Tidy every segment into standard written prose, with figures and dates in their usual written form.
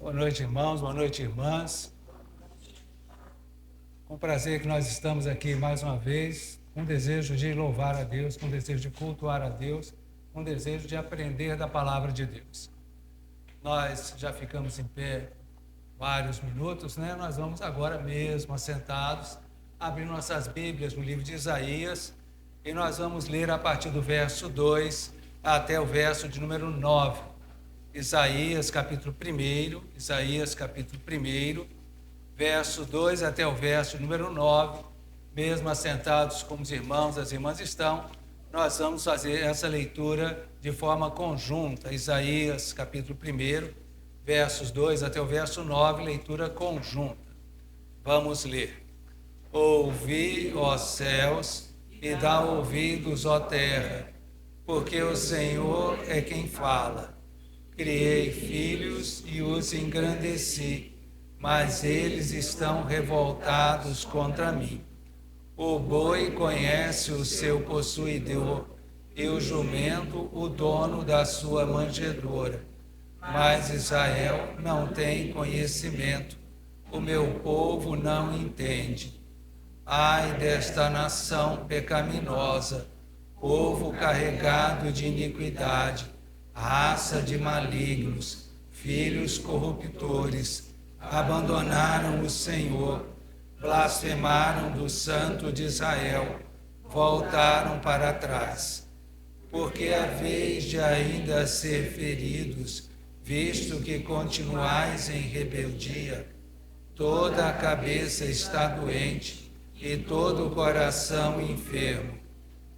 Boa noite, irmãos, boa noite, irmãs. Com prazer que nós estamos aqui mais uma vez, com desejo de louvar a Deus, com desejo de cultuar a Deus, com desejo de aprender da palavra de Deus. Nós já ficamos em pé vários minutos, né? Nós vamos agora mesmo, assentados, abrir nossas Bíblias no livro de Isaías, e nós vamos ler a partir do verso 2 até o verso de número 9. Isaías capítulo 1, verso 2 até o verso número 9, mesmo assentados como os irmãos, as irmãs estão, nós vamos fazer essa leitura de forma conjunta. Isaías capítulo 1, versos 2 até o verso 9, leitura conjunta. Vamos ler. Ouvi, ó céus, e dá ouvidos, ó terra, porque o Senhor é quem fala. Criei filhos e os engrandeci, mas eles estão revoltados contra mim. O boi conhece o seu possuidor, e o jumento o dono da sua manjedoura. Mas Israel não tem conhecimento, o meu povo não entende. Ai desta nação pecaminosa, povo carregado de iniquidade, raça de malignos, filhos corruptores, abandonaram o Senhor, blasfemaram do Santo de Israel, voltaram para trás. Porque a vez de ainda ser feridos, visto que continuais em rebeldia, toda a cabeça está doente e todo o coração enfermo,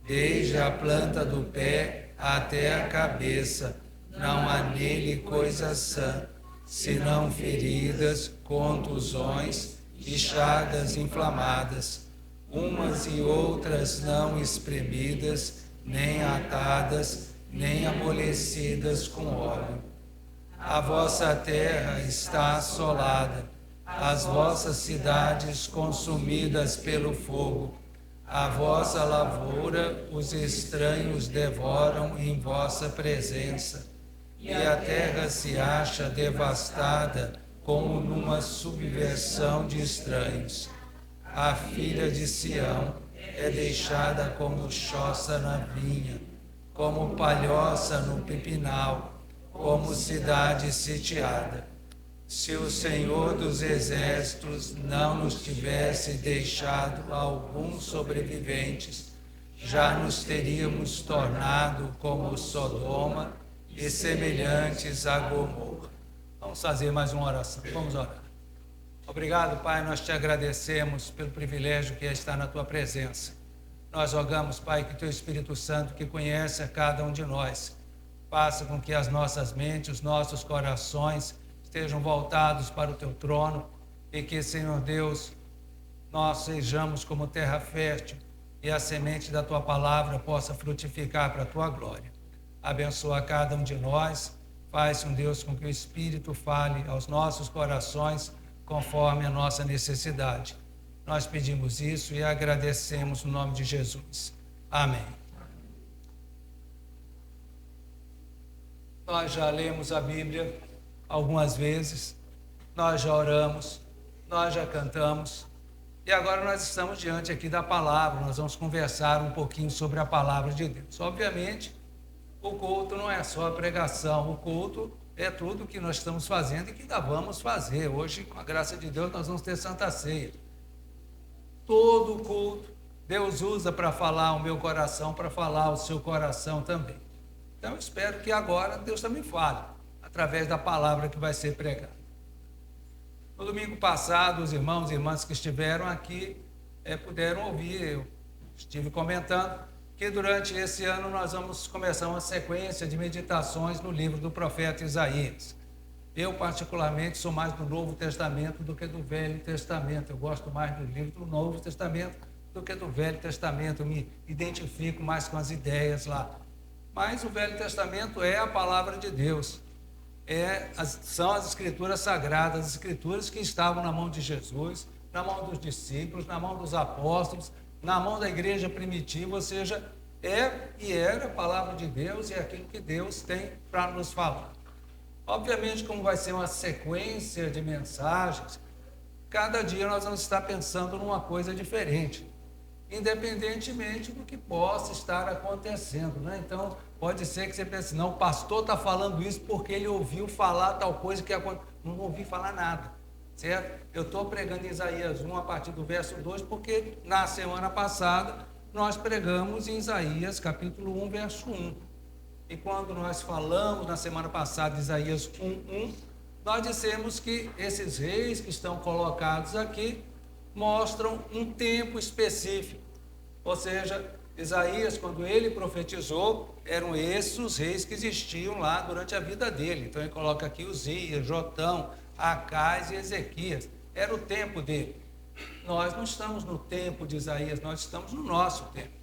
desde a planta do pé até a cabeça, não há nele coisa sã, senão feridas, contusões e chagas inflamadas, umas e outras não espremidas, nem atadas, nem amolecidas com óleo. A vossa terra está assolada, as vossas cidades consumidas pelo fogo. A vossa lavoura os estranhos devoram em vossa presença, e a terra se acha devastada como numa subversão de estranhos. A filha de Sião é deixada como choça na vinha, como palhoça no pipinal, como cidade sitiada. Se o Senhor dos Exércitos não nos tivesse deixado alguns sobreviventes, já nos teríamos tornado como Sodoma e semelhantes a Gomorra. Vamos fazer mais uma oração. Vamos orar. Obrigado, Pai, nós te agradecemos pelo privilégio que é estar na tua presença. Nós rogamos, Pai, que teu Espírito Santo, que conhece a cada um de nós, faça com que as nossas mentes, os nossos corações estejam voltados para o teu trono e que, Senhor Deus, nós sejamos como terra fértil e a semente da tua palavra possa frutificar para a tua glória. Abençoa cada um de nós, faz, um Deus, com que o Espírito fale aos nossos corações conforme a nossa necessidade. Nós pedimos isso e agradecemos no nome de Jesus. Amém. Nós já lemos a Bíblia algumas vezes, nós já oramos, nós já cantamos, e agora nós estamos diante aqui da palavra, nós vamos conversar um pouquinho sobre a palavra de Deus. Obviamente, o culto não é só a pregação, o culto é tudo que nós estamos fazendo e que ainda vamos fazer. Hoje, com a graça de Deus, nós vamos ter Santa Ceia. Todo culto, Deus usa para falar o meu coração, para falar o seu coração também. Então, eu espero que agora Deus também fale através da palavra que vai ser pregada. No domingo passado, os irmãos e irmãs que estiveram aqui puderam ouvir, eu estive comentando, que durante esse ano nós vamos começar uma sequência de meditações no livro do profeta Isaías. Eu, particularmente, sou mais do Novo Testamento do que do Velho Testamento. Eu gosto mais do livro do Novo Testamento do que do Velho Testamento. Eu me identifico mais com as ideias lá. Mas o Velho Testamento é a palavra de Deus. São as escrituras sagradas, as escrituras que estavam na mão de Jesus, na mão dos discípulos, na mão dos apóstolos, na mão da igreja primitiva, ou seja, é e era a palavra de Deus e é aquilo que Deus tem para nos falar. Obviamente, como vai ser uma sequência de mensagens, cada dia nós vamos estar pensando numa coisa diferente, independentemente do que possa estar acontecendo, né? Então, pode ser que você pense, não, o pastor está falando isso porque ele ouviu falar tal coisa que aconteceu. Não ouvi falar nada, certo? Eu estou pregando Isaías 1 a partir do verso 2, porque na semana passada nós pregamos em Isaías capítulo 1, verso 1. E quando nós falamos na semana passada de Isaías 1:1, nós dissemos que esses reis que estão colocados aqui mostram um tempo específico. Ou seja, Isaías, quando ele profetizou, eram esses os reis que existiam lá durante a vida dele. Então ele coloca aqui Uzias, Jotão, Acais e Ezequias. Era o tempo dele. Nós não estamos no tempo de Isaías, nós estamos no nosso tempo.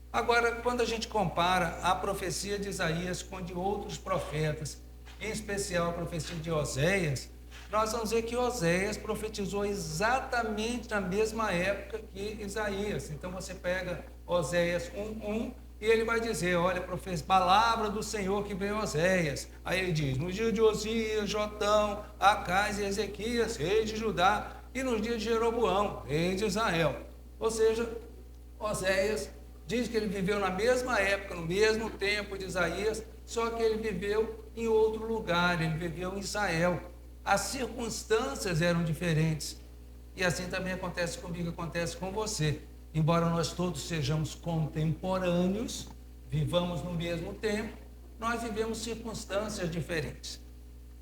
Agora, quando a gente compara a profecia de Isaías com a de outros profetas, em especial a profecia de Oséias, nós vamos ver que Oséias profetizou exatamente na mesma época que Isaías. Então você pega Oséias 1:1 e ele vai dizer, olha, palavra do Senhor que veio a Oséias. Aí ele diz, nos dias de Osias, Jotão, Acais e Ezequias, reis de Judá, e nos dias de Jeroboão, rei de Israel. Ou seja, Oséias diz que ele viveu na mesma época, no mesmo tempo de Isaías, só que ele viveu em outro lugar, ele viveu em Israel. As circunstâncias eram diferentes. E assim também acontece comigo, acontece com você. Embora nós todos sejamos contemporâneos, vivamos no mesmo tempo, nós vivemos circunstâncias diferentes.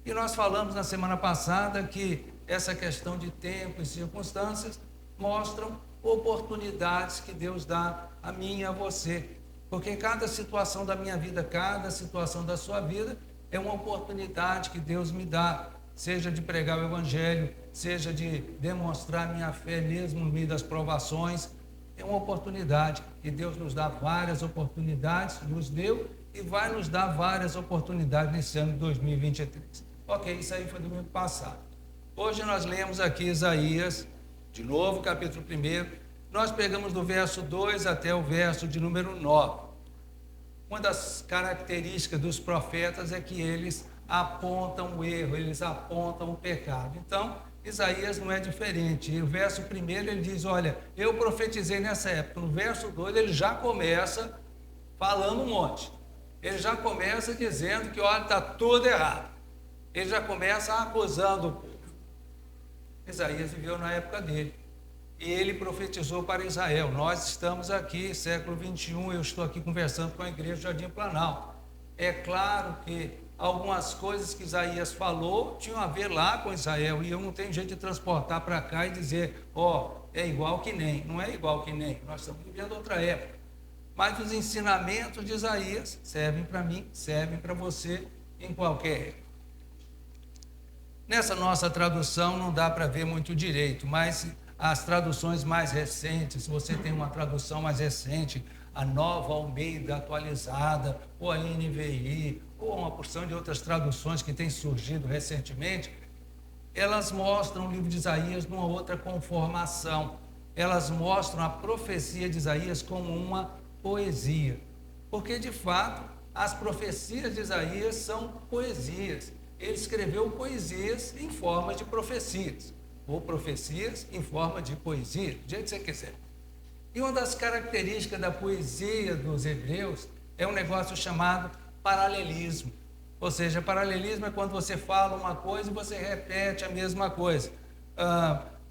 E nós falamos na semana passada que essa questão de tempo e circunstâncias mostram oportunidades que Deus dá a mim e a você. Porque cada situação da minha vida, cada situação da sua vida é uma oportunidade que Deus me dá, seja de pregar o Evangelho, seja de demonstrar minha fé mesmo no meio das provações. É uma oportunidade e Deus nos dá várias oportunidades, nos deu e vai nos dar várias oportunidades nesse ano de 2023. Ok, isso aí foi domingo passado. Hoje nós lemos aqui Isaías, de novo, capítulo 1. Nós pegamos do verso 2 até o verso de número 9. Uma das características dos profetas é que eles apontam o erro, eles apontam o pecado. Então, Isaías não é diferente. E o verso 1 ele diz, olha, eu profetizei nessa época. No verso 2 ele já começa falando um monte. Ele já começa dizendo que, olha, está tudo errado. Ele já começa acusando o povo. Isaías viveu na época dele. E ele profetizou para Israel. Nós estamos aqui, século 21, eu estou aqui conversando com a igreja do Jardim Planalto. É claro que algumas coisas que Isaías falou tinham a ver lá com Israel, e eu não tenho jeito de transportar para cá e dizer, é igual que nem. Não é igual que nem, nós estamos vivendo outra época. Mas os ensinamentos de Isaías servem para mim, servem para você em qualquer época. Nessa nossa tradução não dá para ver muito direito, mas as traduções mais recentes, se você tem uma tradução mais recente, a Nova Almeida atualizada, ou a NVI, ou uma porção de outras traduções que têm surgido recentemente, elas mostram o livro de Isaías numa outra conformação. Elas mostram a profecia de Isaías como uma poesia. Porque, de fato, as profecias de Isaías são poesias. Ele escreveu poesias em forma de profecias, ou profecias em forma de poesia, do jeito que você quiser. E uma das características da poesia dos hebreus é um negócio chamado paralelismo. Ou seja, paralelismo é quando você fala uma coisa e você repete a mesma coisa.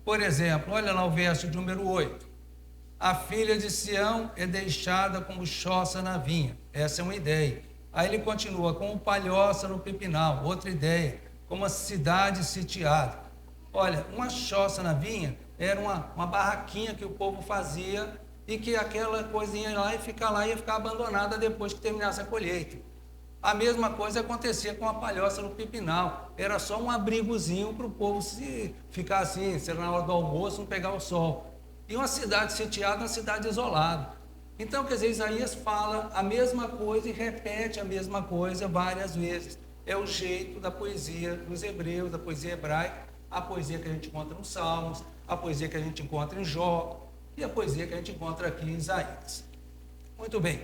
Por exemplo, olha lá o verso de número 8. A filha de Sião é deixada como choça na vinha. Essa é uma ideia. Aí ele continua, como palhoça no pipinal, outra ideia, como a cidade sitiada. Olha, uma choça na vinha era uma barraquinha que o povo fazia e que aquela coisinha ia ficar abandonada depois que terminasse a colheita. A mesma coisa acontecia com a palhoça no pipinal. Era só um abrigozinho para o povo se ficar assim, se era na hora do almoço, não pegar o sol. E uma cidade sitiada, uma cidade isolada. Então, quer dizer, Isaías fala a mesma coisa e repete a mesma coisa várias vezes. É o jeito da poesia dos hebreus, da poesia hebraica, a poesia que a gente encontra nos Salmos, a poesia que a gente encontra em Jó e a poesia que a gente encontra aqui em Isaías. Muito bem.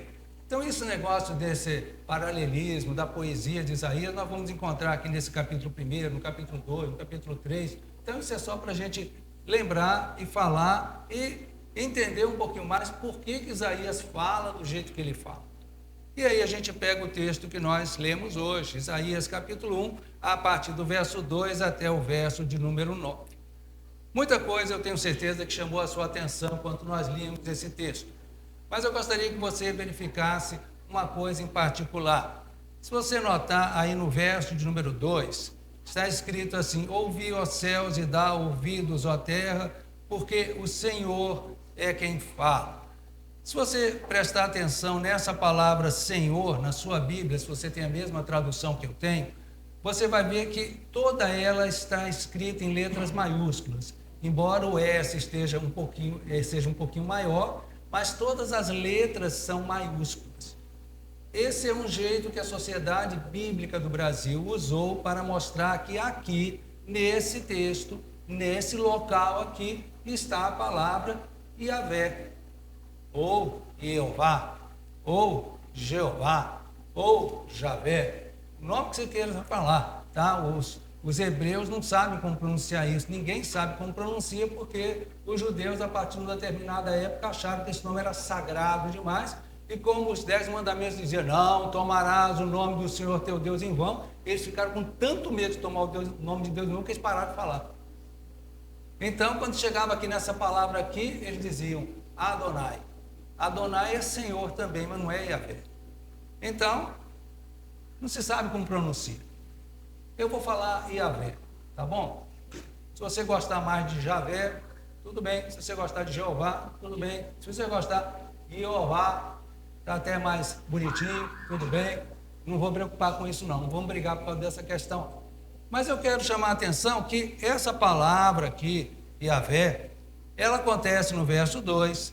Então, esse negócio desse paralelismo, da poesia de Isaías, nós vamos encontrar aqui nesse capítulo 1, no capítulo 2, no capítulo 3. Então, isso é só para a gente lembrar e falar e entender um pouquinho mais por que Isaías fala do jeito que ele fala. E aí a gente pega o texto que nós lemos hoje, Isaías capítulo 1, a partir do verso 2 até o verso de número 9. Muita coisa eu tenho certeza que chamou a sua atenção quando nós líamos esse texto. Mas eu gostaria que você verificasse uma coisa em particular. Se você notar aí no verso de número 2, está escrito assim: ouvi, ó céus, e dá ouvidos, ó terra, porque o Senhor é quem fala. Se você prestar atenção nessa palavra Senhor, na sua Bíblia, se você tem a mesma tradução que eu tenho, você vai ver que toda ela está escrita em letras maiúsculas. Embora o S seja um pouquinho maior, mas todas as letras são maiúsculas. Esse é um jeito que a Sociedade Bíblica do Brasil usou para mostrar que aqui, nesse texto, nesse local aqui, está a palavra Yahvé, ou Jeová, ou Jeová, ou Javé, o nome que você queira falar, tá? Os hebreus não sabem como pronunciar isso, ninguém sabe como pronuncia, porque os judeus, a partir de uma determinada época, acharam que esse nome era sagrado demais, e como os 10 mandamentos diziam, não tomarás o nome do Senhor teu Deus em vão, eles ficaram com tanto medo de tomar o nome de Deus em vão, que eles pararam de falar. Então, quando chegava aqui nessa palavra aqui, eles diziam Adonai. Adonai é Senhor também, mas não é Yahvé. Então, não se sabe como pronuncia. Eu vou falar Yahvé, tá bom? Se você gostar mais de Javé, tudo bem. Se você gostar de Jeová, tudo bem. Se você gostar de Jeová, está até mais bonitinho, tudo bem. Não vou preocupar com isso não vamos brigar por causa dessa questão. Mas eu quero chamar a atenção que essa palavra aqui, Yahvé, ela acontece no verso 2.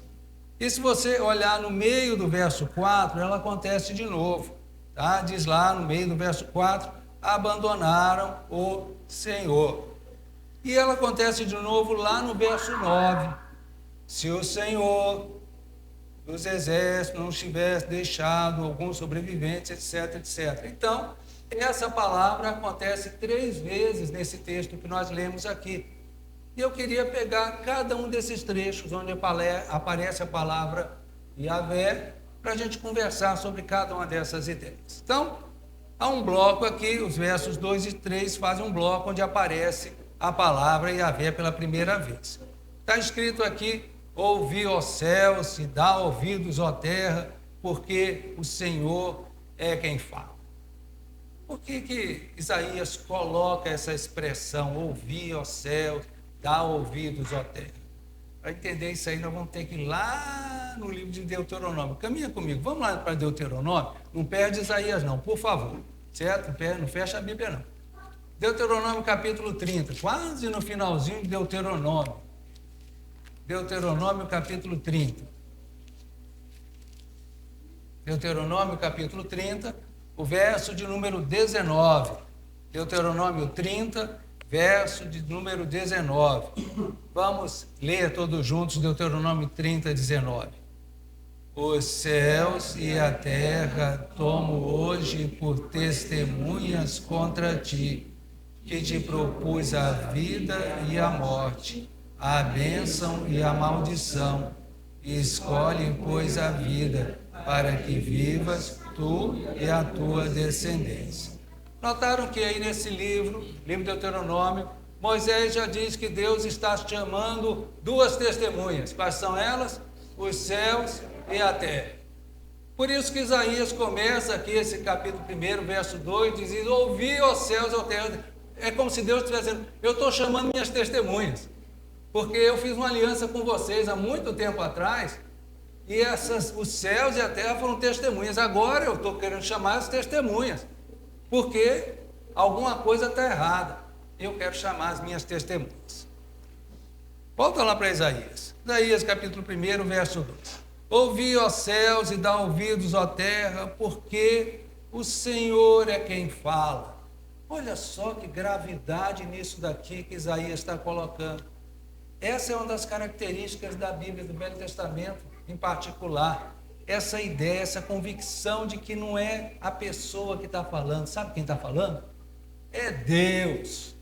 E se você olhar no meio do verso 4, ela acontece de novo. Tá? Diz lá no meio do verso 4, abandonaram o Senhor. E ela acontece de novo lá no verso 9. Se o Senhor dos exércitos não tivesse deixado alguns sobreviventes, etc, etc. Então, essa palavra acontece 3 vezes nesse texto que nós lemos aqui. E eu queria pegar cada um desses trechos onde aparece a palavra Yahvé, para a gente conversar sobre cada uma dessas ideias. Então, há um bloco aqui, os versos 2 e 3 fazem um bloco onde aparece a palavra Yahvé pela primeira vez. Está escrito aqui, ouvi, ó céus, e dá ouvidos, ó terra, porque o Senhor é quem fala. Por que Isaías coloca essa expressão, ouvi, ó céus, dá ouvidos, ó terra? Para entender isso aí, nós vamos ter que ir lá no livro de Deuteronômio. Caminha comigo, vamos lá para Deuteronômio. Não perde Isaías não, por favor. Certo? Não fecha a Bíblia não. Deuteronômio capítulo 30, quase no finalzinho de Deuteronômio. Deuteronômio capítulo 30. Deuteronômio capítulo 30, o verso de número 19. Deuteronômio 30, verso de número 19. Vamos ler todos juntos Deuteronômio 30, 19. Os céus e a terra tomo hoje por testemunhas contra ti, que te propus a vida e a morte, a bênção e a maldição. Escolhe, pois, a vida, para que vivas tu e a tua descendência. Notaram que aí nesse livro de Deuteronômio, Moisés já diz que Deus está chamando 2 testemunhas. Quais são elas? Os céus e a terra. Por isso que Isaías começa aqui esse capítulo 1, verso 2, dizendo, ouvi, ó céus e ó terra. É como se Deus estivesse dizendo, eu estou chamando minhas testemunhas, porque eu fiz uma aliança com vocês há muito tempo atrás, e os céus e a terra foram testemunhas. Agora eu estou querendo chamar as testemunhas, porque alguma coisa está errada. Eu quero chamar as minhas testemunhas. Volta lá para Isaías. Isaías capítulo 1, verso 2. Ouvi, ó céus, e dá ouvidos, ó terra, porque o Senhor é quem fala. Olha só que gravidade nisso daqui que Isaías está colocando. Essa é uma das características da Bíblia do Velho Testamento, em particular. essa ideia, essa convicção de que não é a pessoa que está falando. Sabe quem está falando? É Deus.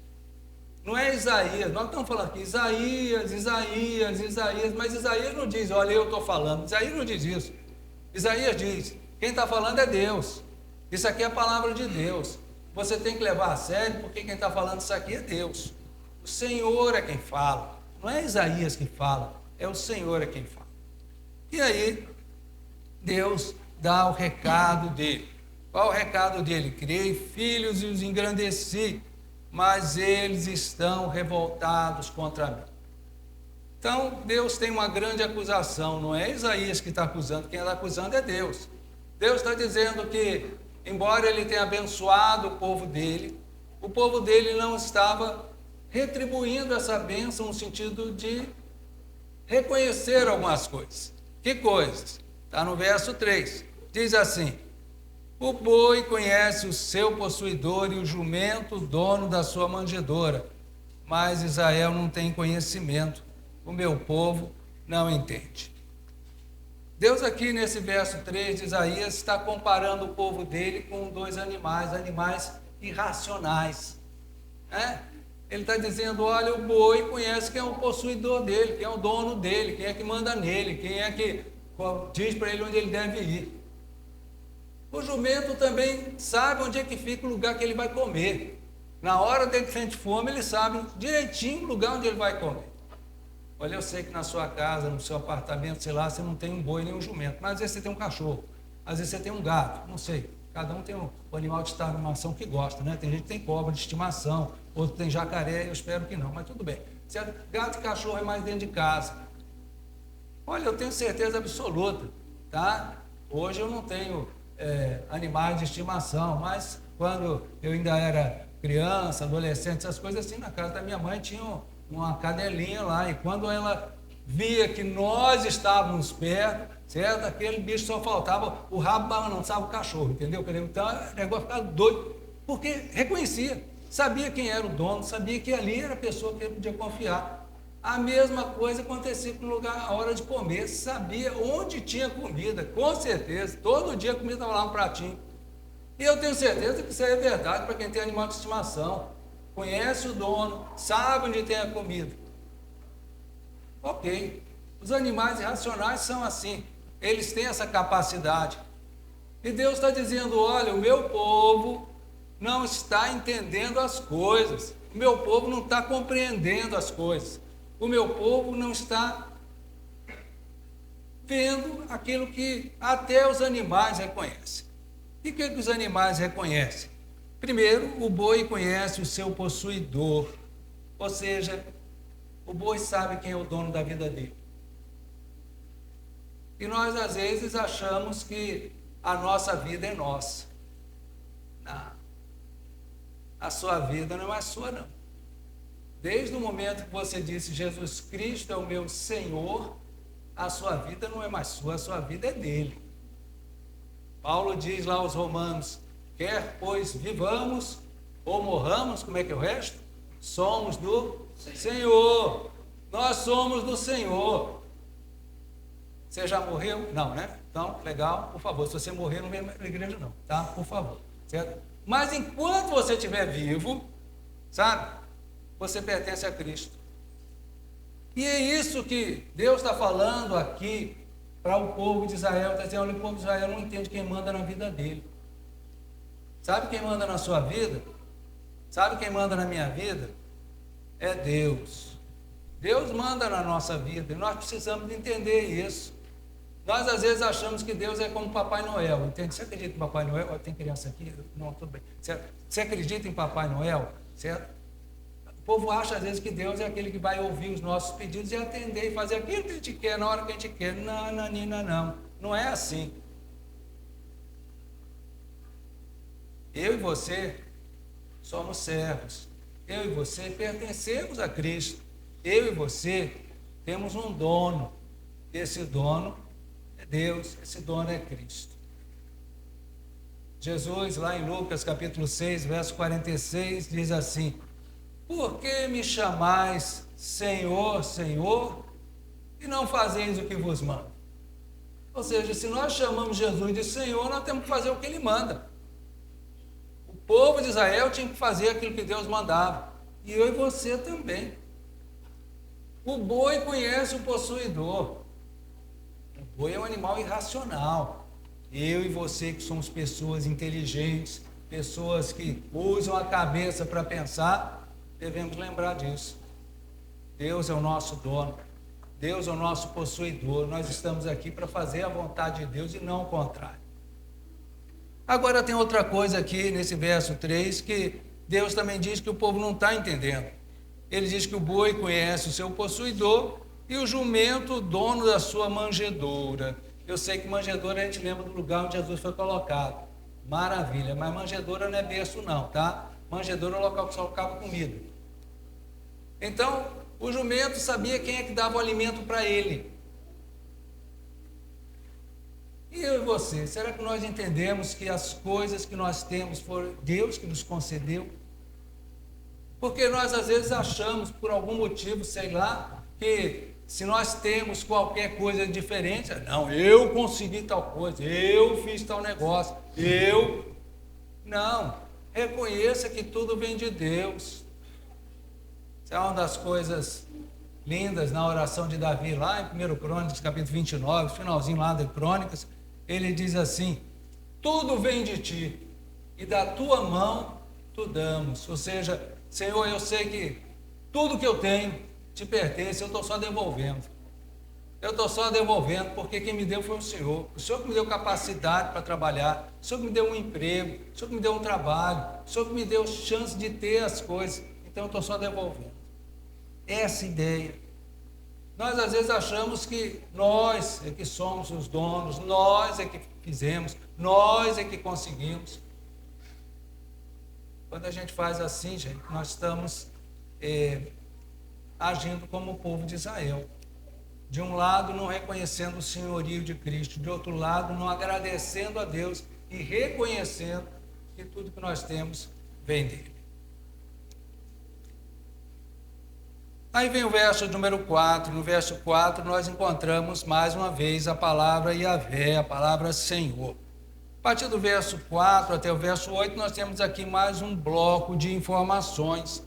Não é Isaías. Nós estamos falando aqui, Isaías, mas Isaías não diz, olha, eu estou falando. Isaías não diz isso. Isaías diz, quem está falando é Deus. Isso aqui é a palavra de Deus. Você tem que levar a sério, porque quem está falando isso aqui é Deus. O Senhor é quem fala. Não é Isaías que fala, é o Senhor é quem fala. E aí, Deus dá o recado dele. Qual o recado dele? Criei filhos e os engrandeci, mas eles estão revoltados contra mim. Então, Deus tem uma grande acusação, não é Isaías que está acusando, quem está acusando é Deus. Deus está dizendo que, embora ele tenha abençoado o povo dele não estava retribuindo essa bênção no sentido de reconhecer algumas coisas. Que coisas? Está no verso 3. Diz assim: o boi conhece o seu possuidor e o jumento o dono da sua manjedoura, mas Israel não tem conhecimento, o meu povo não entende. Deus aqui nesse verso 3 de Isaías está comparando o povo dele com dois animais irracionais, né? Ele está dizendo, olha, o boi conhece quem é o possuidor dele, quem é o dono dele, quem é que manda nele, quem é que diz para ele onde ele deve ir. O jumento também sabe onde é que fica o lugar que ele vai comer. Na hora dele que sente fome, ele sabe direitinho o lugar onde ele vai comer. Olha, eu sei que na sua casa, no seu apartamento, sei lá, você não tem um boi nem um jumento, mas às vezes você tem um cachorro, às vezes você tem um gato, não sei. Cada um tem um animal de estimação que gosta, né? Tem gente que tem cobra de estimação, outro tem jacaré, eu espero que não, mas tudo bem. Gato e cachorro é mais dentro de casa. Olha, eu tenho certeza absoluta, tá? Hoje eu não tenho animais de estimação, mas quando eu ainda era criança, adolescente, essas coisas assim, na casa da minha mãe tinha uma cadelinha lá, e quando ela via que nós estávamos perto, certo? Aquele bicho só faltava o rabo balançava o cachorro, entendeu? Então o negócio ficava doido, porque reconhecia, sabia quem era o dono, sabia que ali era a pessoa que ele podia confiar. A mesma coisa acontecia com o lugar, a hora de comer, sabia onde tinha comida, com certeza, todo dia a comida estava lá no pratinho. E eu tenho certeza que isso aí é verdade para quem tem animal de estimação, conhece o dono, sabe onde tem a comida. Ok, os animais irracionais são assim, eles têm essa capacidade. E Deus está dizendo, olha, o meu povo não está entendendo as coisas, o meu povo não está compreendendo as coisas, o meu povo não está vendo aquilo que até os animais reconhecem. E o que os animais reconhecem? Primeiro, o boi conhece o seu possuidor, ou seja, o boi sabe quem é o dono da vida dele. E nós, às vezes, achamos que a nossa vida é nossa. Não. A sua vida não é mais sua, não. Desde o momento que você disse, Jesus Cristo é o meu Senhor, a sua vida não é mais sua, a sua vida é dele. Paulo diz lá aos Romanos, quer pois vivamos ou morramos, como é que é o resto? Somos do Senhor. Nós somos do Senhor. Você já morreu? Não, né? Então, legal, por favor. Se você morrer, não vem para a igreja não, tá? Por favor, certo? Mas enquanto você estiver vivo, sabe? Você pertence a Cristo. E é isso que Deus está falando aqui para o povo de Israel. Está dizendo, olha, o povo de Israel não entende quem manda na vida dele. Sabe quem manda na sua vida? Sabe quem manda na minha vida? É Deus. Deus manda na nossa vida e nós precisamos entender isso. Nós às vezes achamos que Deus é como Papai Noel, entende? Você acredita em Papai Noel? Tem criança aqui? Não, tudo bem. Você acredita em Papai Noel? Certo? O povo acha às vezes que Deus é aquele que vai ouvir os nossos pedidos e atender e fazer aquilo que a gente quer na hora que a gente quer. Não, Nanina, não. Não é assim. Eu e você somos servos. Eu e você pertencemos a Cristo. Eu e você temos um dono. Esse dono é Deus, esse dono é Cristo. Jesus, lá em Lucas capítulo 6, verso 46, diz assim, por que me chamais Senhor, Senhor, e não fazeis o que vos mando? Ou seja, se nós chamamos Jesus de Senhor, nós temos que fazer o que Ele manda. O povo de Israel tinha que fazer aquilo que Deus mandava. E eu e você também. O boi conhece o possuidor. O boi é um animal irracional. Eu e você, que somos pessoas inteligentes, pessoas que usam a cabeça para pensar, devemos lembrar disso. Deus é o nosso dono. Deus é o nosso possuidor. Nós estamos aqui para fazer a vontade de Deus e não o contrário. Agora tem outra coisa aqui nesse verso 3 que Deus também diz que o povo não está entendendo. Ele diz que o boi conhece o seu possuidor e o jumento o dono da sua manjedoura. Eu sei que manjedoura a gente lembra do lugar onde Jesus foi colocado. Maravilha, mas manjedoura não é berço não, tá? Manjedoura é o local que só colocava comida. Então, o jumento sabia quem é que dava o alimento para ele. E eu e você, será que nós entendemos que as coisas que nós temos foi Deus que nos concedeu? Porque nós às vezes achamos, por algum motivo, sei lá, que se nós temos qualquer coisa diferente, não, eu consegui tal coisa, eu fiz tal negócio, Não, reconheça que tudo vem de Deus. Isso é uma das coisas lindas na oração de Davi, lá em 1 Crônicas, capítulo 29, finalzinho lá de Crônicas, ele diz assim: tudo vem de ti, e da tua mão tu damos. Ou seja, Senhor, eu sei que tudo que eu tenho te pertence, eu estou só devolvendo. Eu estou só devolvendo, porque quem me deu foi o Senhor. O Senhor que me deu capacidade para trabalhar, o Senhor que me deu um emprego, o Senhor que me deu um trabalho, o Senhor que me deu chance de ter as coisas. Então eu estou só devolvendo. Essa ideia. Nós às vezes achamos que nós é que somos os donos, nós é que fizemos, nós é que conseguimos. Quando a gente faz assim, gente, nós estamos agindo como o povo de Israel. De um lado, não reconhecendo o senhorio de Cristo, de outro lado, não agradecendo a Deus e reconhecendo que tudo que nós temos vem dele. Aí vem o verso número 4. No verso 4 nós encontramos mais uma vez a palavra Yahvé, a palavra Senhor. A partir do verso 4 até o verso 8 nós temos aqui mais um bloco de informações.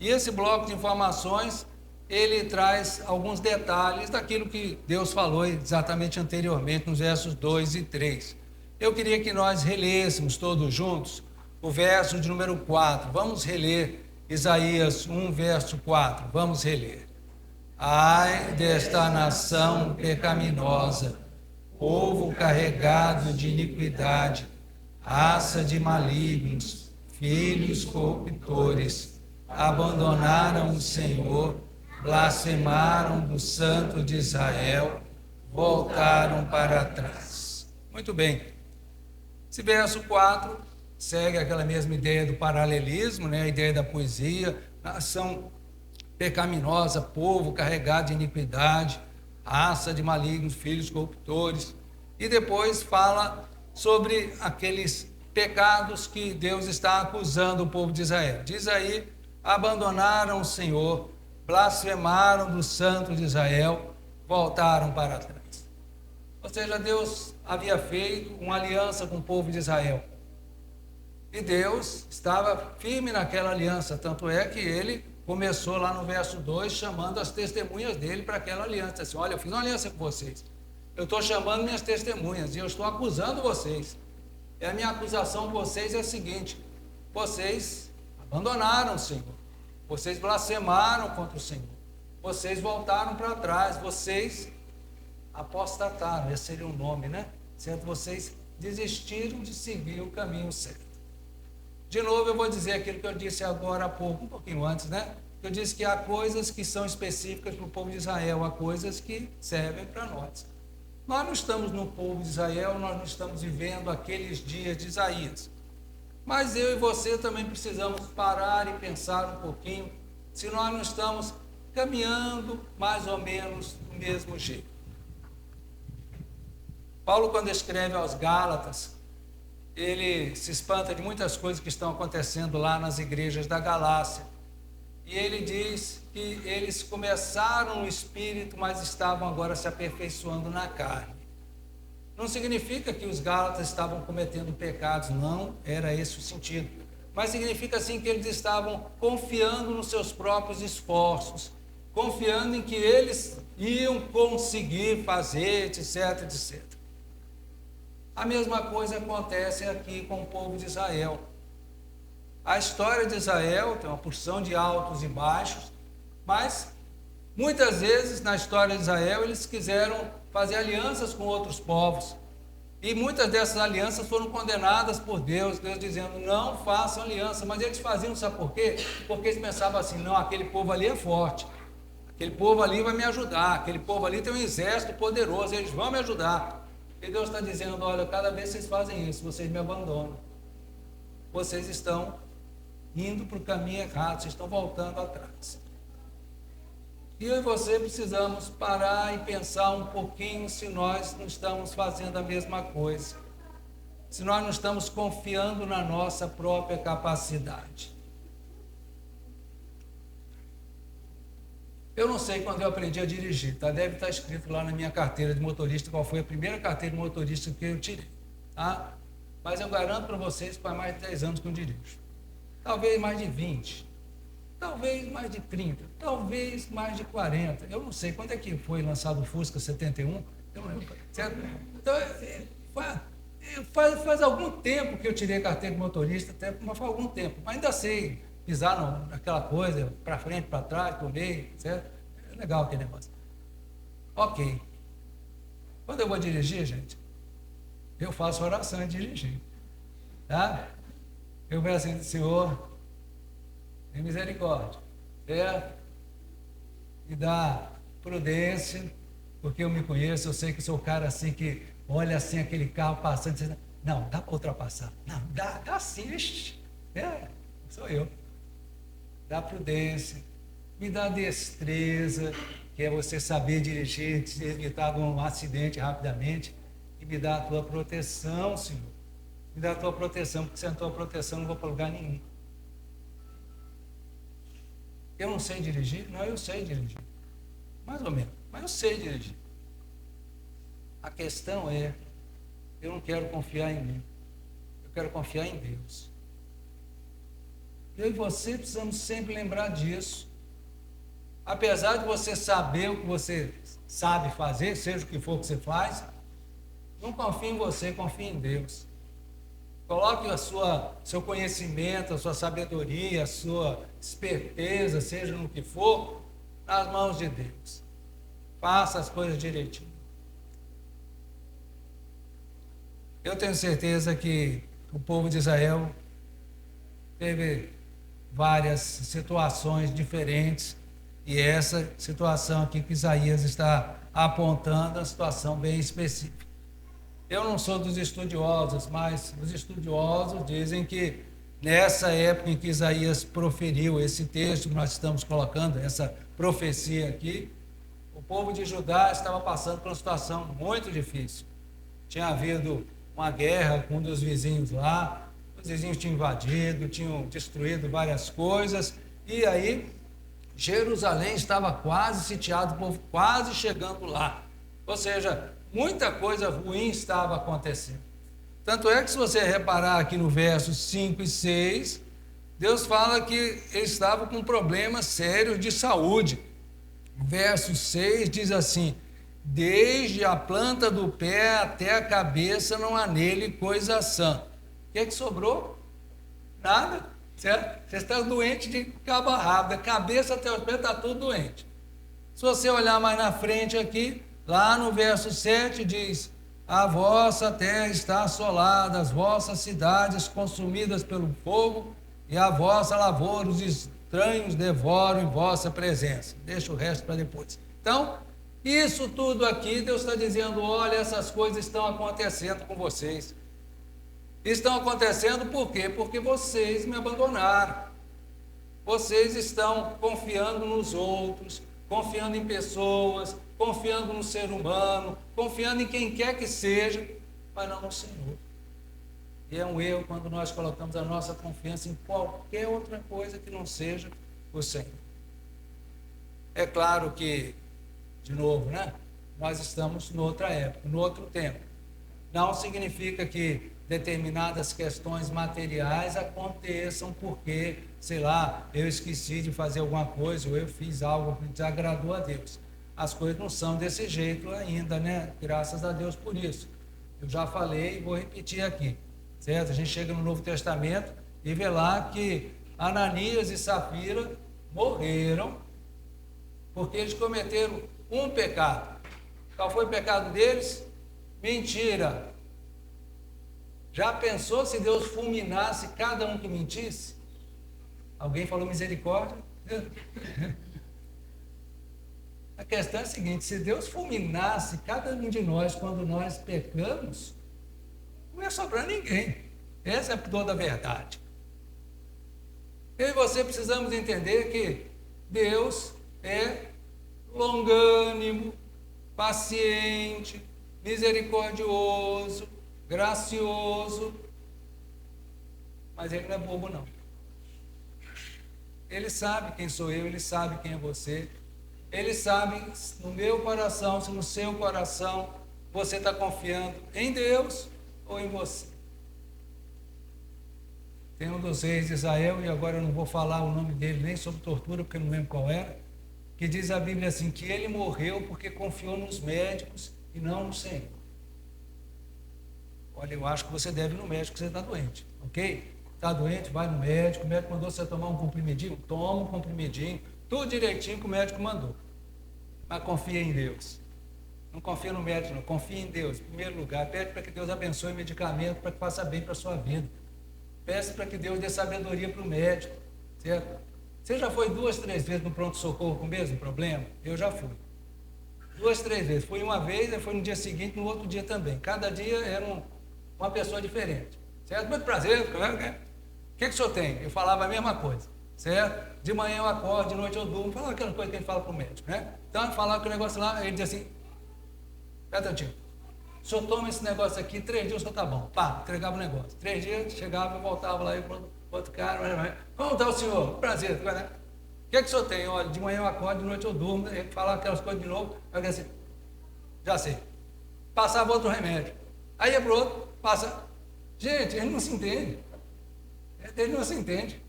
E esse bloco de informações, ele traz alguns detalhes daquilo que Deus falou exatamente anteriormente nos versos 2 e 3. Eu queria que nós relêssemos todos juntos o verso de número 4. Vamos reler Isaías 1, verso 4, vamos reler. Ai desta nação pecaminosa, povo carregado de iniquidade, raça de malignos, filhos corruptores, abandonaram o Senhor, blasfemaram do Santo de Israel, voltaram para trás. Muito bem. Esse verso 4 segue aquela mesma ideia do paralelismo, né? A ideia da poesia, nação pecaminosa, povo carregado de iniquidade, raça de malignos, filhos corruptores. E depois fala sobre aqueles pecados que Deus está acusando o povo de Israel. Diz aí, abandonaram o Senhor, blasfemaram do Santo de Israel, voltaram para trás. Ou seja, Deus havia feito uma aliança com o povo de Israel. E Deus estava firme naquela aliança, tanto é que ele começou lá no verso 2, chamando as testemunhas dele para aquela aliança. Assim, olha, eu fiz uma aliança com vocês, eu estou chamando minhas testemunhas e eu estou acusando vocês. E a minha acusação de vocês é a seguinte: vocês abandonaram o Senhor, vocês blasfemaram contra o Senhor, vocês voltaram para trás, vocês apostataram, esse seria o nome, né? Certo? Vocês desistiram de seguir o caminho certo. De novo eu vou dizer aquilo que eu disse agora há pouco, um pouquinho antes, né? Eu disse que há coisas que são específicas para o povo de Israel, há coisas que servem para nós. Nós não estamos no povo de Israel, nós não estamos vivendo aqueles dias de Isaías. Mas eu e você também precisamos parar e pensar um pouquinho se nós não estamos caminhando mais ou menos do mesmo jeito. Paulo, quando escreve aos Gálatas, ele se espanta de muitas coisas que estão acontecendo lá nas igrejas da Galácia. E ele diz que eles começaram no espírito, mas estavam agora se aperfeiçoando na carne. Não significa que os Gálatas estavam cometendo pecados, não era esse o sentido. Mas significa sim que eles estavam confiando nos seus próprios esforços, confiando em que eles iam conseguir fazer, etc, etc. A mesma coisa acontece aqui com o povo de Israel. A história de Israel tem uma porção de altos e baixos, mas muitas vezes na história de Israel eles quiseram fazer alianças com outros povos. E muitas dessas alianças foram condenadas por Deus, Deus dizendo, não façam aliança. Mas eles faziam, sabe por quê? Porque eles pensavam assim, não, aquele povo ali é forte, aquele povo ali vai me ajudar, aquele povo ali tem um exército poderoso, eles vão me ajudar. E Deus está dizendo, olha, cada vez que vocês fazem isso, vocês me abandonam. Vocês estão indo para o caminho errado, vocês estão voltando atrás. E eu e você precisamos parar e pensar um pouquinho se nós não estamos fazendo a mesma coisa. Se nós não estamos confiando na nossa própria capacidade. Eu não sei quando eu aprendi a dirigir, tá? Deve estar escrito lá na minha carteira de motorista qual foi a primeira carteira de motorista que eu tirei, tá? Mas eu garanto para vocês que faz mais de 10 anos que eu dirijo. Talvez mais de 20. Talvez mais de 30, talvez mais de 40. Eu não sei quando é que foi lançado o Fusca 71. Eu não lembro. Certo? Então, faz algum tempo que eu tirei a carteira de motorista, mas faz algum tempo. Mas ainda sei pisar naquela coisa, para frente, para trás, para o meio, certo? É legal aquele negócio. Ok. Quando eu vou dirigir, gente, eu faço oração de dirigir. Tá? Eu peço assim, Senhor, tem misericórdia, certo? Me dá prudência, porque eu me conheço, eu sei que sou o cara assim que olha assim aquele carro passando e diz, não, dá para ultrapassar. Não, dá sim, sou eu. Dá prudência, me dá destreza, que é você saber dirigir, evitar um acidente rapidamente, e me dá a tua proteção, Senhor. Me dá a tua proteção, porque sem a tua proteção eu não vou para lugar nenhum. Eu não sei dirigir? Não, eu sei dirigir. Mais ou menos, mas eu sei dirigir. A questão é, eu não quero confiar em mim. Eu quero confiar em Deus. Eu e você precisamos sempre lembrar disso. Apesar de você saber o que você sabe fazer, seja o que for que você faz, não confie em você, confie em Deus. Coloque seu conhecimento, a sua sabedoria, a sua esperteza, seja no que for, nas mãos de Deus. Faça as coisas direitinho. Eu tenho certeza que o povo de Israel teve várias situações diferentes e essa situação aqui que Isaías está apontando é uma situação bem específica. Eu não sou dos estudiosos, mas os estudiosos dizem que nessa época em que Isaías proferiu esse texto que nós estamos colocando, essa profecia aqui, o povo de Judá estava passando por uma situação muito difícil. Tinha havido uma guerra com um dos vizinhos lá, os vizinhos tinham invadido, tinham destruído várias coisas, e aí Jerusalém estava quase sitiado, o povo quase chegando lá. Ou seja, muita coisa ruim estava acontecendo. Tanto é que se você reparar aqui no versos 5 e 6, Deus fala que eles estavam com problemas sérios de saúde. O verso 6 diz assim, desde a planta do pé até a cabeça não há nele coisa sã. O que é que sobrou? Nada, certo? Você está doente de cabo a rabo, da cabeça até os pés está tudo doente. Se você olhar mais na frente aqui, lá no verso 7 diz, a vossa terra está assolada, as vossas cidades consumidas pelo fogo, e a vossa lavoura, os estranhos devoram em vossa presença. Deixa o resto para depois. Então, isso tudo aqui, Deus está dizendo, olha, essas coisas estão acontecendo com vocês. Estão acontecendo por quê? Porque vocês me abandonaram. Vocês estão confiando nos outros, confiando em pessoas, confiando no ser humano, confiando em quem quer que seja, mas não no Senhor. E é um erro quando nós colocamos a nossa confiança em qualquer outra coisa que não seja o Senhor. É claro que, de novo, nós estamos noutra época, no outro tempo. não significa que determinadas questões materiais aconteçam porque, sei lá, eu esqueci de fazer alguma coisa ou eu fiz algo que desagradou a Deus. As coisas não são desse jeito ainda, né? Graças a Deus por isso. Eu já falei e vou repetir aqui, certo? A gente chega no Novo Testamento e vê lá que Ananias e Safira morreram porque eles cometeram um pecado. Qual foi o pecado deles? Mentira. Já pensou se Deus fulminasse cada um que mentisse? Alguém falou misericórdia? A questão é a seguinte: se Deus fulminasse cada um de nós quando nós pecamos, não ia sobrar ninguém. Essa é toda a verdade. Eu e você precisamos entender que Deus é longânimo, paciente, misericordioso, gracioso, mas Ele não é bobo, não. Ele sabe quem sou eu, Ele sabe quem é você, Ele sabe no meu coração, se no seu coração você está confiando em Deus ou em você. Tem um dos reis de Israel, e agora eu não vou falar o nome dele nem sobre tortura, porque eu não lembro qual era, que diz a Bíblia assim, que ele morreu porque confiou nos médicos e não no Senhor. Olha, eu acho que você deve ir no médico que você está doente, ok? Está doente, vai no médico, o médico mandou você tomar um comprimidinho, toma um comprimidinho, tudo direitinho que o médico mandou. Mas confia em Deus. Não confia no médico, não, confia em Deus. Em primeiro lugar, pede para que Deus abençoe o medicamento para que faça bem para a sua vida. Peça para que Deus dê sabedoria para o médico, certo? Você já foi 2, 3 vezes no pronto-socorro com o mesmo problema? Eu já fui. 2, 3 vezes. Fui uma vez, foi no dia seguinte, no outro dia também. Cada dia era uma pessoa diferente, certo? Muito prazer, o que o senhor tem? Eu falava a mesma coisa, certo? De manhã eu acordo, de noite eu durmo, falava aquela coisa que a gente fala para o médico, né? Então eu falava que o negócio lá, ele dizia assim, espera tantinho, o senhor toma esse negócio aqui, 3 dias o senhor tá bom. Pá, entregava o negócio. 3 dias, chegava, eu voltava lá e o outro cara, como está o senhor? Prazer, né? O que o senhor tem? Olha, de manhã eu acordo, de noite eu durmo, ele falava aquelas coisas de novo, eu disse assim, já sei. Passava outro remédio. Aí ia para o outro, passa. Gente, ele não se entende. Ele não se entende.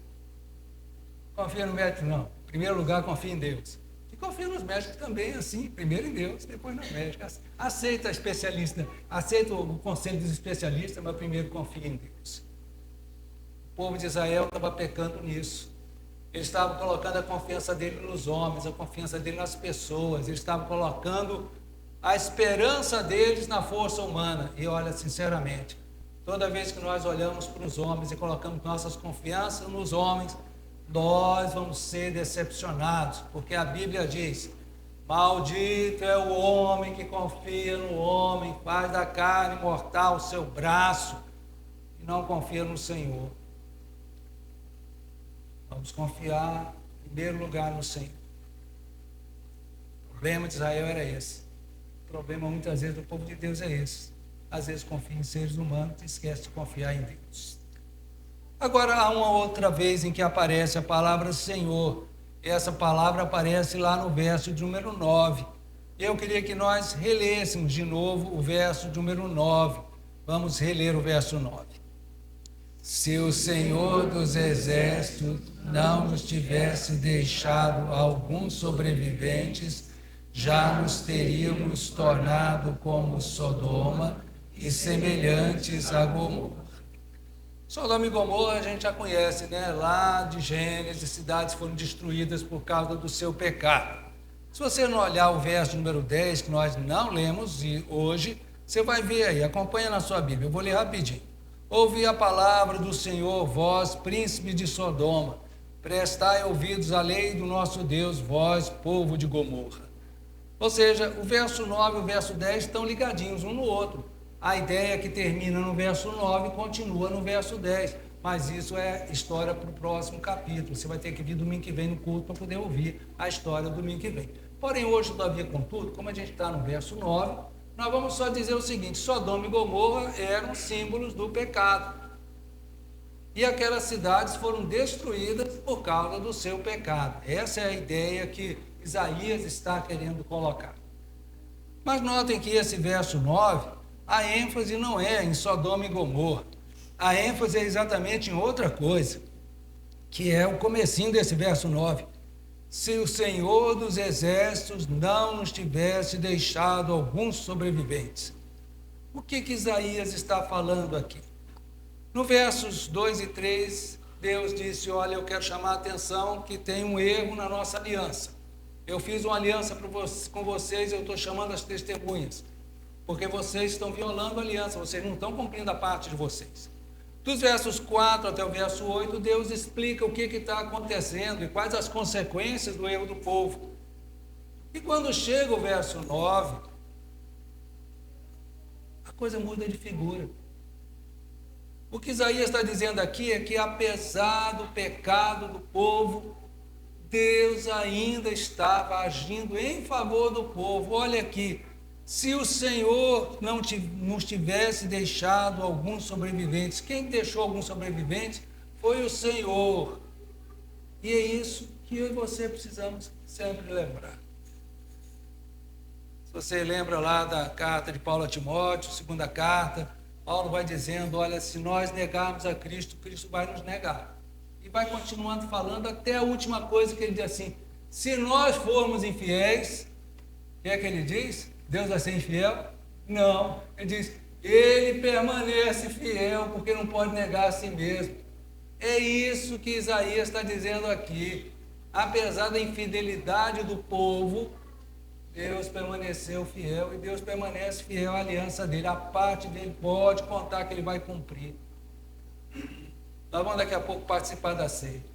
Confia no médico, não. Em primeiro lugar, confia em Deus. E confia nos médicos também, assim, primeiro em Deus, depois no médico. Aceita a especialista, aceita o conselho dos especialistas, mas primeiro confia em Deus. O povo de Israel estava pecando nisso. Eles estavam colocando a confiança dele nos homens, a confiança dele nas pessoas, eles estavam colocando a esperança deles na força humana. E olha, sinceramente, toda vez que nós olhamos para os homens e colocamos nossas confianças nos homens, nós vamos ser decepcionados, porque a Bíblia diz, maldito é o homem que confia no homem, faz da carne mortal o seu braço e não confia no Senhor. Vamos confiar, em primeiro lugar, no Senhor. O problema de Israel era esse. O problema, muitas vezes, do povo de Deus é esse. Às vezes confia em seres humanos e esquece de confiar em Deus. Agora, há uma outra vez em que aparece a palavra Senhor. E essa palavra aparece lá no verso de número 9. Eu queria que nós relêssemos de novo o verso de número 9. Vamos reler o verso 9. Se o Senhor dos Exércitos não nos tivesse deixado alguns sobreviventes, já nos teríamos tornado como Sodoma e semelhantes a Gomorra. Sodoma e Gomorra a gente já conhece, né? Lá de Gênesis, cidades foram destruídas por causa do seu pecado. Se você não olhar o verso número 10, que nós não lemos hoje, você vai ver aí, acompanha na sua Bíblia, eu vou ler rapidinho. Ouvi a palavra do Senhor, vós, príncipes de Sodoma, prestai ouvidos à lei do nosso Deus, vós, povo de Gomorra. Ou seja, o verso 9 e o verso 10 estão ligadinhos um no outro. A ideia que termina no verso 9 continua no verso 10, mas isso é história para o próximo capítulo. Você vai ter que vir domingo que vem no culto para poder ouvir a história do domingo que vem. Porém, hoje, todavia, contudo, como a gente está no verso 9, nós vamos só dizer o seguinte: Sodoma e Gomorra eram símbolos do pecado. E aquelas cidades foram destruídas por causa do seu pecado. Essa é a ideia que Isaías está querendo colocar. Mas notem que esse verso 9 a ênfase não é em Sodoma e Gomorra. A ênfase é exatamente em outra coisa, que é o comecinho desse verso 9. Se o Senhor dos Exércitos não nos tivesse deixado alguns sobreviventes. O que Isaías está falando aqui? No versos 2 e 3, Deus disse, olha, eu quero chamar a atenção que tem um erro na nossa aliança. Eu fiz uma aliança com vocês, eu estou chamando as testemunhas, porque vocês estão violando a aliança, vocês não estão cumprindo a parte de vocês. Dos versos 4 até o verso 8, Deus explica o que está acontecendo e quais as consequências do erro do povo. E quando chega o verso 9, a coisa muda de figura. O que Isaías está dizendo aqui é que, apesar do pecado do povo, Deus ainda estava agindo em favor do povo. Olha aqui, se o Senhor não nos tivesse deixado alguns sobreviventes, quem deixou alguns sobreviventes foi o Senhor. E é isso que eu e você precisamos sempre lembrar. Se você lembra lá da carta de Paulo a Timóteo, segunda carta, Paulo vai dizendo, olha, se nós negarmos a Cristo, Cristo vai nos negar. E vai continuando falando até a última coisa que ele diz assim, se nós formos infiéis, o que é que ele diz? Deus vai ser infiel? Não. Ele diz, ele permanece fiel, porque não pode negar a si mesmo. É isso que Isaías está dizendo aqui. Apesar da infidelidade do povo, Deus permaneceu fiel e Deus permanece fiel à aliança dele. A parte dele pode contar que ele vai cumprir. Nós vamos daqui a pouco participar da ceia.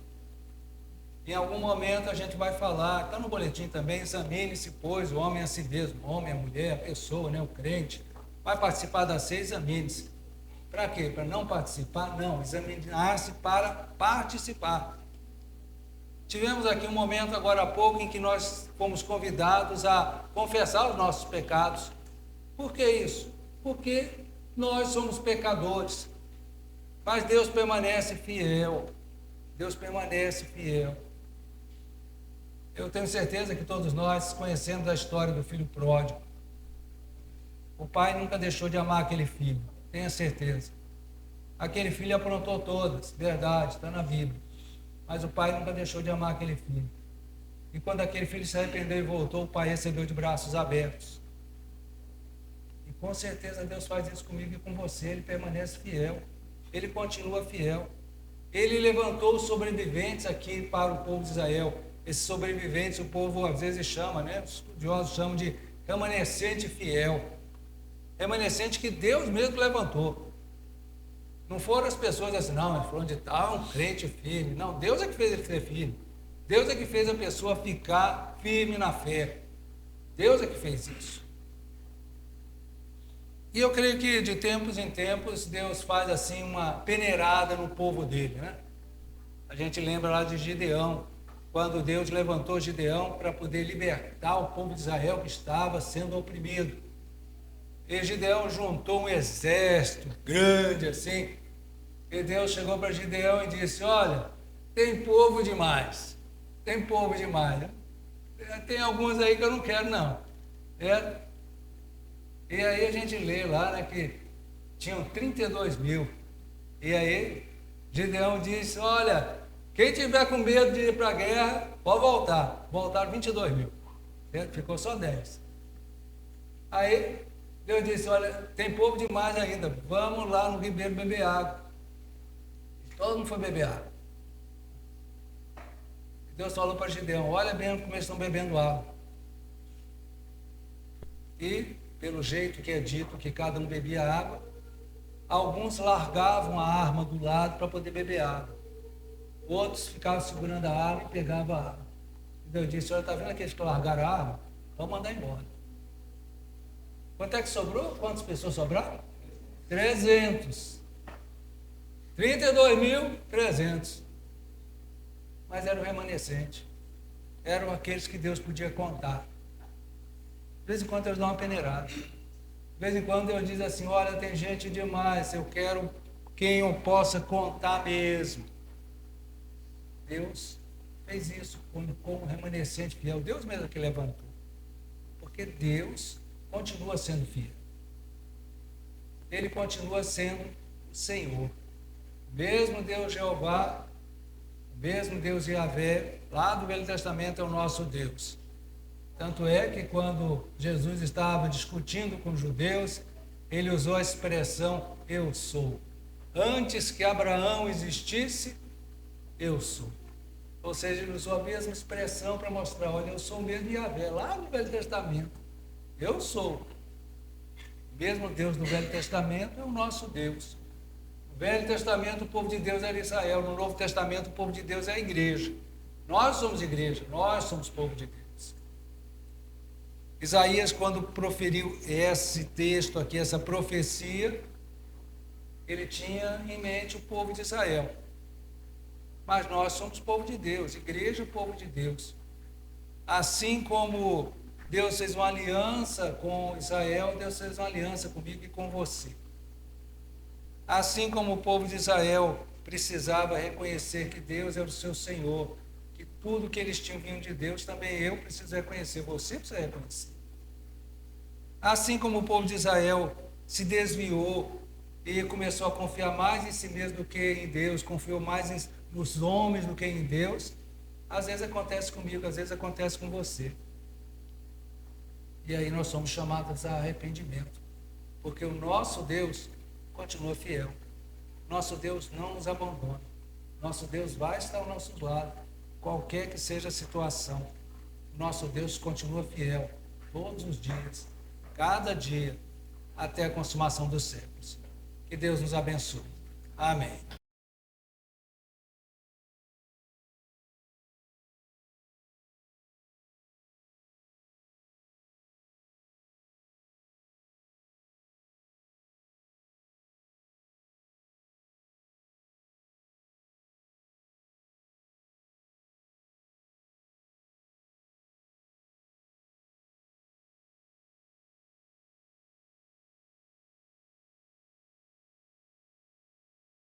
Em algum momento a gente vai falar, está no boletim também, examine-se, pois, o homem a si mesmo, o homem, a mulher, a pessoa, né, o crente, vai participar da ceia, examine-se. Para quê? Para não participar? Não, examinar-se para participar. Tivemos aqui um momento agora há pouco em que nós fomos convidados a confessar os nossos pecados. Por que isso? Porque nós somos pecadores. Mas Deus permanece fiel. Deus permanece fiel. Eu tenho certeza que todos nós conhecemos a história do filho pródigo. O pai nunca deixou de amar aquele filho, tenha certeza. Aquele filho aprontou todas, verdade, está na Bíblia. Mas o pai nunca deixou de amar aquele filho. E quando aquele filho se arrependeu e voltou, o pai recebeu de braços abertos. E com certeza Deus faz isso comigo e com você, ele permanece fiel. Ele continua fiel. Ele levantou os sobreviventes aqui para o povo de Israel. Esses sobreviventes, o povo às vezes chama, né? Os estudiosos chamam de remanescente fiel. Remanescente que Deus mesmo levantou. Não foram as pessoas assim, não, é fulano de tal, um crente firme. Não, Deus é que fez ele ser firme. Deus é que fez a pessoa ficar firme na fé. Deus é que fez isso. E eu creio que de tempos em tempos Deus faz assim uma peneirada no povo dele, né? A gente lembra lá de Gideão, quando Deus levantou Gideão para poder libertar o povo de Israel que estava sendo oprimido. E Gideão juntou um exército grande assim, e Deus chegou para Gideão e disse, olha, tem povo demais, né? Tem alguns aí que eu não quero não, certo? E aí a gente lê lá, né, que tinham 32 mil. E aí Gideão disse, olha, quem tiver com medo de ir para a guerra, pode voltar. Voltaram 22 mil. Certo? Ficou só 10. Aí Deus disse, olha, tem povo demais ainda, vamos lá no ribeiro beber água. E todo mundo foi beber água. E Deus falou para Gideão, olha bem como eles estão bebendo água. E pelo jeito que é dito que cada um bebia água, alguns largavam a arma do lado para poder beber água. Outros ficavam segurando a arma e pegavam a arma. E Deus disse, olha, está vendo aqueles que largaram a arma? Vamos mandar embora. Quanto é que sobrou? Quantas pessoas sobraram? 300. 32.300. Mas era o remanescente. Eram aqueles que Deus podia contar. De vez em quando Deus dá uma peneirada. De vez em quando Deus diz assim, olha, tem gente demais, eu quero quem eu possa contar mesmo. Deus fez isso com um remanescente fiel. Deus mesmo que levantou. Porque Deus continua sendo fiel. ele continua sendo o Senhor. Mesmo Deus Jeová, mesmo Deus Yahvé, lá do Velho Testamento é o nosso Deus. Tanto é que quando Jesus estava discutindo com os judeus, ele usou a expressão eu sou. Antes que Abraão existisse, eu sou. Ou seja, ele usou a mesma expressão para mostrar, olha, eu sou o mesmo Yahvé, lá no Velho Testamento. Eu sou. Mesmo Deus do Velho Testamento é o nosso Deus. No Velho Testamento o povo de Deus era Israel, no Novo Testamento o povo de Deus é a igreja. Nós somos igreja, nós somos povo de Deus. Isaías, quando proferiu esse texto aqui, essa profecia, ele tinha em mente o povo de Israel. Mas nós somos povo de Deus, igreja, povo de Deus. Assim como Deus fez uma aliança com Israel, Deus fez uma aliança comigo e com você. Assim como o povo de Israel precisava reconhecer que Deus era o seu Senhor, que tudo que eles tinham vindo de Deus, também eu preciso reconhecer, você precisa reconhecer. Assim como o povo de Israel se desviou e começou a confiar mais em si mesmo do que em Deus, confiou mais nos homens do que em Deus, às vezes acontece comigo, às vezes acontece com você. E aí nós somos chamados a arrependimento, porque o nosso Deus continua fiel. Nosso Deus não nos abandona. Nosso Deus vai estar ao nosso lado, qualquer que seja a situação. Nosso Deus continua fiel todos os dias, cada dia, até a consumação dos séculos. Que Deus nos abençoe. Amém.